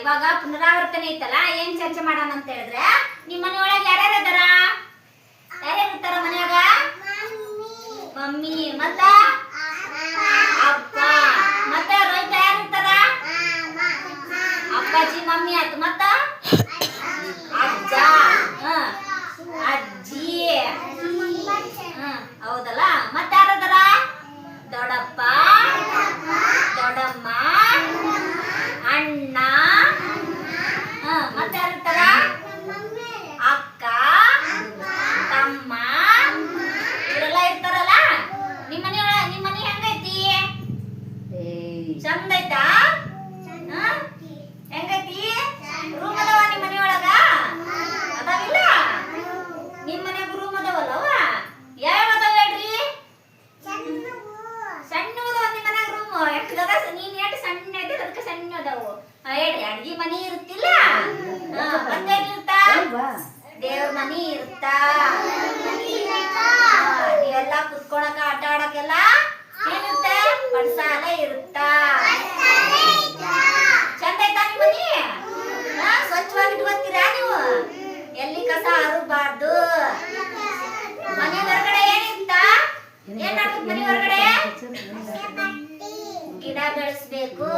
ಇವಾಗ ಪುನರಾವರ್ತನೆ ಐತಲ್ಲ ಏನ್ ಚರ್ಚೆ ಮಾಡೋಣ ಅಂತ ಹೇಳಿದ್ರೆ ನಿಮ್ಮ ಮನೆಯೊಳಗೆ ಯಾರ್ಯಾರು ಇದಾರ? ಯಾರ್ಯಾರು ಇರ್ತಾರ ಮನ್ಯಾಗ? ಮಮ್ಮಿ ಮತ್ತ ಅಪ್ಪ ಮತ್ತೆ ರೋಹಿತ ಯಾರು ಇರ್ತಾರ? ಅಪ್ಪಾಜಿ ಮಮ್ಮಿ ಆಯ್ತು ಮತ್ತ ಅಜ್ಜ ಅಜ್ಜಿ ಹೌದಲ್ಲ. ಮತ್ತೆ ಯಾರದಾರ? ದೊಡ್ಡಪ್ಪ ದೊಡ್ಡಮ್ಮ ಅಣ್ಣ ಮತ್ತೆ ಯಾರಿರ್ತಾರ? ಅಕ್ಕ ತಮ್ಮ ಇವರೆಲ್ಲ ಇರ್ತಾರಲ್ಲ. ನಿಮ್ಮ ಮನೆ ಹೆಂಗೈತಿ? ಚಂದ ಐತಾ? ಹೆಂಗೈತಿ? ರೂಮ್ ಅದಾವ ನಿಮ್ಮ ಮನೆಯೊಳಗ? ಅದಾವಿಲ್ಲ? ನಿಮ್ಮ ಮನ್ಯಾಗ ರೂಮ್ ಅದಾವಲ್ಲವ? ಯಾವ ಅದಾವ ಹೇಳ್ರಿ? ಸಣ್ಣ ಅದಾವ ನಿಮ್ಮ ಮನ್ಯಾಗ ರೂಮ್? ಎಷ್ಟದ? ನೀನ್ ಎಷ್ಟು ಸಣ್ಣ ಐತಿ ಅದಕ್ಕೆ ಸಣ್ಣ ಅದಾವು. ಹೇಳ್ರಿ ಅಡ್ಗಿ ಮನಿ ಇರುತ್ತಿಲ್ಲ? ಮತ್ತೆ ಇರ್ತ ದೇವ್ರ ಮನಿ ಇರ್ತ. ನೀವೆಲ್ಲ ಕುತ್ಕೊಳಕ ಆಟ ಆಡಕ್ಕೆಲ್ಲ ಏನಿರುತ್ತೆ? ಪಡ್ಸಾಲ ಇರುತ್ತ. ಚಂದ ಐತಾ ನಿಮ್ಮ ಮನಿ? ಸ್ವಚ್ಛವಾಗಿ ಇಟ್ಕೊತೀರಾ ನೀವು? ಎಲ್ಲಿ ಕಸ ಹರಬಾರ್ದು. ಮನೆ ಹೊರಗಡೆ ಏನಿತ್ತ? ಏನ್ ಮಾಡ್ಬೇಕು ಮನೆ ಹೊರಗಡೆ? ಗಿಡ ಬೆಳೆಸ್ಬೇಕು.